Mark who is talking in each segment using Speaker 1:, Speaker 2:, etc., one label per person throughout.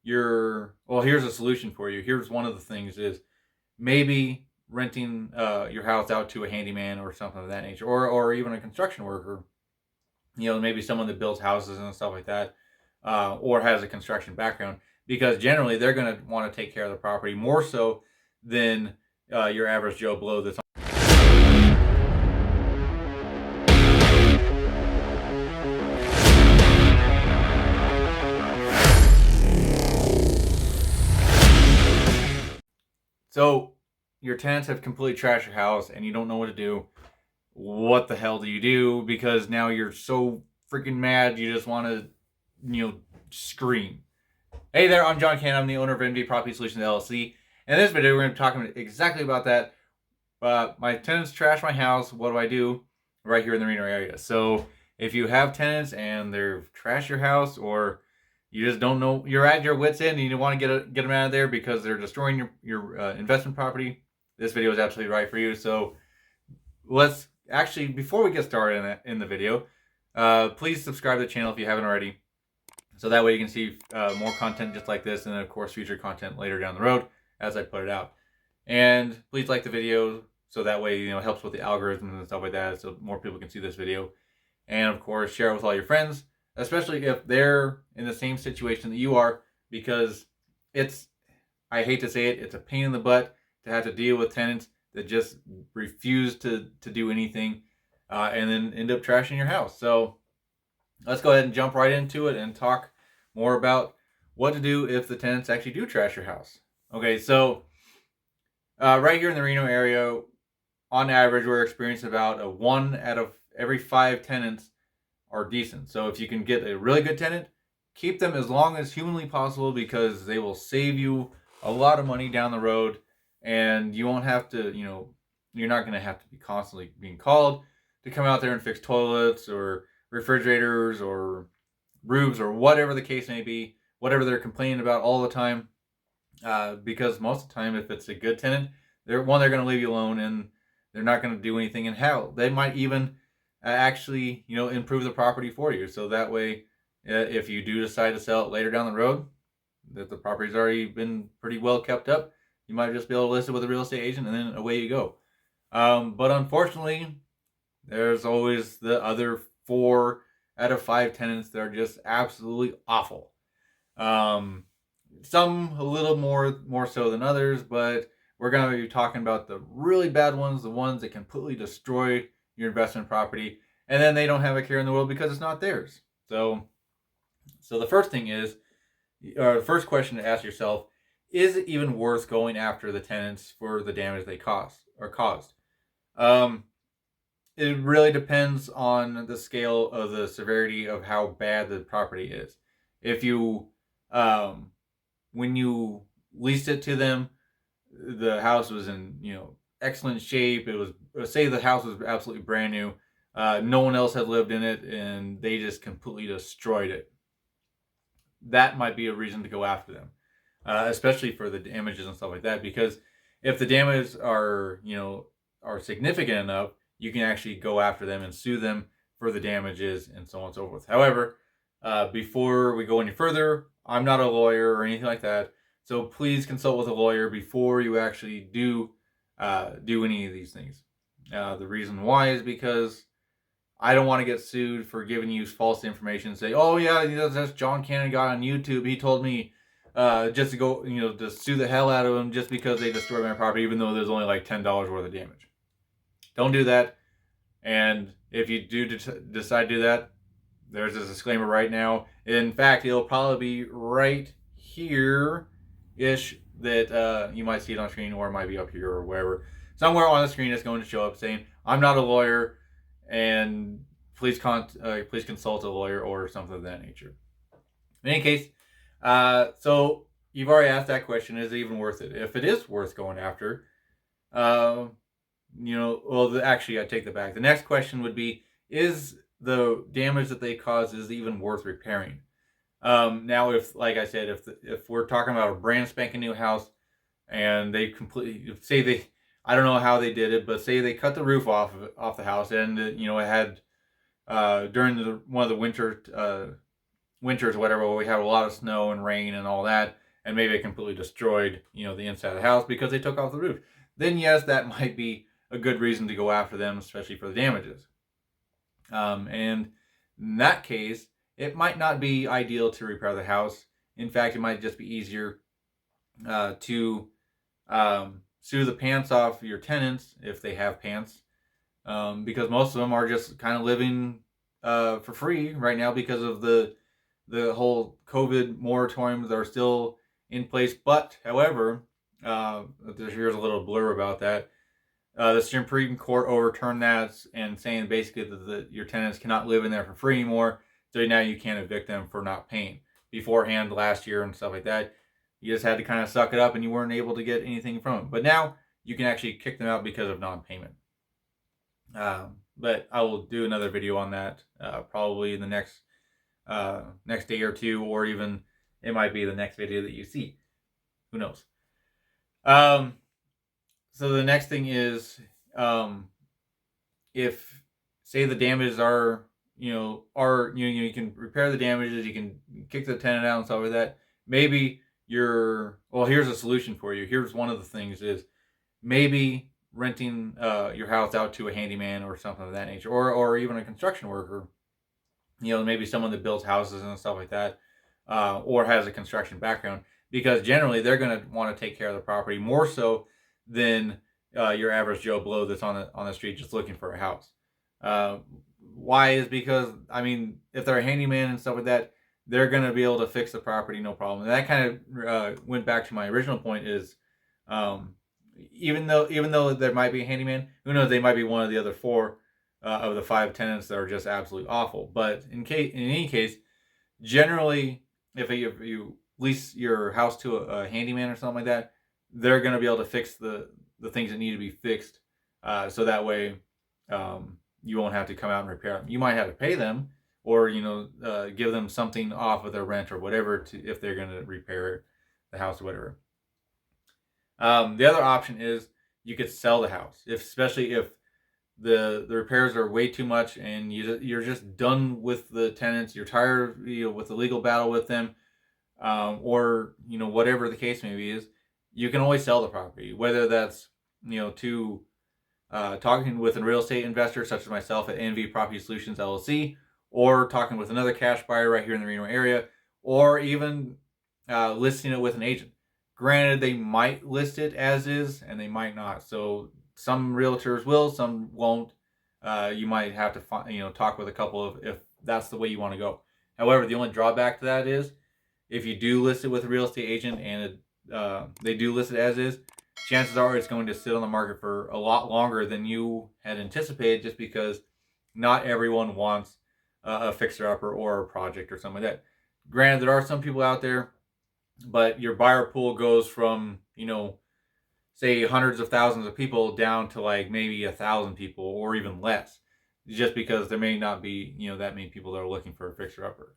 Speaker 1: here's a solution for you. Here's one of the things is maybe renting your house out to a handyman or something of that nature, or even a construction worker. Maybe someone that builds houses and stuff like that, or has a construction background, because generally they're going to want to take care of the property more so than your average Joe Blow that's So your tenants have completely trashed your house and you don't know what to do. What the hell do you do? Because now you're so freaking mad, you just want to, scream. Hey there, I'm John Cannon. I'm the owner of MD Property Solutions LLC. In this video, we're going to be talking exactly about that. My tenants trash my house. What do I do? Right here in the Reno area. So if you have tenants and they're trash your house, or you just don't know, you're at your wit's end and you want to get them out of there because they're destroying your investment property, this video is absolutely right for you. So let's actually, before we get started in the video, please subscribe to the channel if you haven't already, so that way you can see more content just like this, and of course future content later down the road as I put it out. And please like the video, so that way it helps with the algorithms and stuff like that, so more people can see this video. And of course, share it with all your friends, especially if they're in the same situation that you are, because I hate to say it, it's a pain in the butt to have to deal with tenants that just refuse to do anything, and then end up trashing your house. So let's go ahead and jump right into it and talk more about what to do if the tenants actually do trash your house. Okay, so right here in the Reno area, on average, we're experiencing about a 1 out of every 5 tenants are decent. So if you can get a really good tenant, keep them as long as humanly possible, because they will save you a lot of money down the road, and you won't have to, you're not going to have to be constantly being called to come out there and fix toilets or refrigerators or roofs or whatever the case may be, whatever they're complaining about all the time. Because most of the time, if it's a good tenant, they're going to leave you alone, and they're not going to do anything. And hell, they might even actually, improve the property for you. So that way, if you do decide to sell it later down the road, that the property's already been pretty well kept up, you might just be able to list it with a real estate agent, and then away you go. But unfortunately, there's always the other 4 out of 5 tenants that are just absolutely awful. Some a little more so than others, but we're going to be talking about the really bad ones, the ones that completely destroy your investment property, and then they don't have a care in the world because it's not theirs. So the first thing is, or the first question to ask yourself, is it even worth going after the tenants for the damage they caused? It really depends on the scale of the severity of how bad the property is. If you, when you leased it to them, the house was in, excellent shape. It was, say the house was absolutely brand new. No one else had lived in it, and they just completely destroyed it. That might be a reason to go after them, especially for the damages and stuff like that. Because if the damages are significant enough, you can actually go after them and sue them for the damages and so on and so forth. However, before we go any further, I'm not a lawyer or anything like that, so please consult with a lawyer before you actually do any of these things. The reason why is because I don't want to get sued for giving you false information and say, oh yeah, that's John Cannon guy on YouTube. He told me just to go, to sue the hell out of him just because they destroyed my property, even though there's only like $10 worth of damage. Don't do that. And if you do decide to do that, there's a disclaimer right now. In fact, it'll probably be right here-ish that you might see it on screen, or it might be up here or wherever. Somewhere on the screen it's going to show up saying, I'm not a lawyer, and please consult a lawyer or something of that nature. In any case, so you've already asked that question, is it even worth it? If it is worth going after, actually I take that back. The next question would be, is the damage that they cause is even worth repairing? Now, if, like I said, if we're talking about a brand spanking new house, and they completely, I don't know how they did it, but say they cut the roof off the house, and it had during one of the winter winters, whatever, where we had a lot of snow and rain and all that, and maybe it completely destroyed, the inside of the house because they took off the roof, then yes, that might be a good reason to go after them, especially for the damages. And in that case, it might not be ideal to repair the house. In fact, it might just be easier to sue the pants off your tenants if they have pants, because most of them are just kind of living for free right now because of the whole COVID moratoriums that are still in place. But however, here's a little blur about that. The Supreme Court overturned that and saying basically that your tenants cannot live in there for free anymore. So now you can't evict them for not paying. Beforehand, last year and stuff like that, you just had to kind of suck it up and you weren't able to get anything from them. But now you can actually kick them out because of non-payment. But I will do another video on that probably in the next day or two, or even it might be the next video that you see. Who knows? So the next thing is, if say the damages are, you can repair the damages, you can kick the tenant out and stuff like that. Maybe here's a solution for you. Here's one of the things is maybe renting your house out to a handyman or something of that nature, or even a construction worker. Maybe someone that builds houses and stuff like that, or has a construction background, because generally they're going to want to take care of the property more so than your average Joe Blow that's on the street just looking for a house. Why is because, if they're a handyman and stuff like that, they're going to be able to fix the property, no problem. And that kind of went back to my original point is, even though there might be a handyman, who knows, they might be one of the other 4 of the 5 tenants that are just absolutely awful. But in any case, generally, if you lease your house to a handyman or something like that, they're going to be able to fix the things that need to be fixed, so that way you won't have to come out and repair them. You might have to pay them, or give them something off of their rent or whatever if they're going to repair the house or whatever. The other option is you could sell the house, especially if the repairs are way too much and you're just done with the tenants, you're tired with the legal battle with them, or whatever the case may be is, you can always sell the property, whether that's to talking with a real estate investor such as myself at NV Property Solutions LLC, or talking with another cash buyer right here in the Reno area, or even listing it with an agent. Granted, they might list it as is and they might not. So some realtors will, some won't. You might have to talk with a couple of if that's the way you want to go. However, the only drawback to that is if you do list it with a real estate agent and they do list it as is, chances are it's going to sit on the market for a lot longer than you had anticipated, just because not everyone wants a fixer-upper or a project or something like that. Granted, there are some people out there, but your buyer pool goes from, say hundreds of thousands of people down to like maybe 1,000 people or even less, just because there may not be, that many people that are looking for a fixer-upper.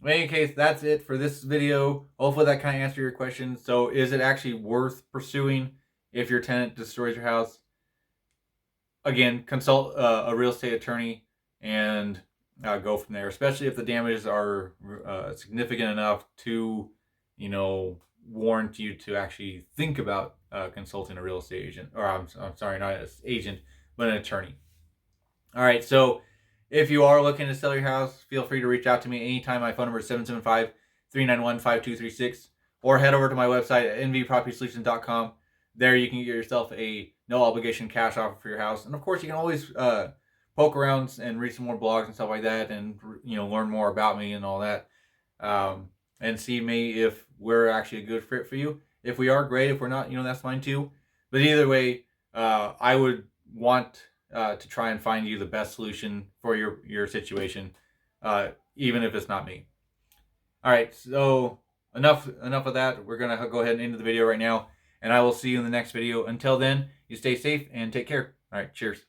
Speaker 1: In any case, that's it for this video. Hopefully that kind of answered your question. So is it actually worth pursuing if your tenant destroys your house? Again, consult a real estate attorney and go from there, especially if the damages are significant enough to, warrant you to actually think about consulting a real estate agent, or I'm sorry, not an agent, but an attorney. All right, so if you are looking to sell your house, feel free to reach out to me anytime. My phone number is 775-391-5236, or head over to my website at nvpropertysolutions.com. There you can get yourself a no obligation cash offer for your house. And of course, you can always poke around and read some more blogs and stuff like that, and learn more about me and all that, and see me if we're actually a good fit for you. If we are, great. If we're not, that's fine too. But either way, I would want to try and find you the best solution for your situation, even if it's not me. All right, so enough of that. We're gonna go ahead and end the video right now, and I will see you in the next video. Until then, you stay safe and take care. All right, cheers.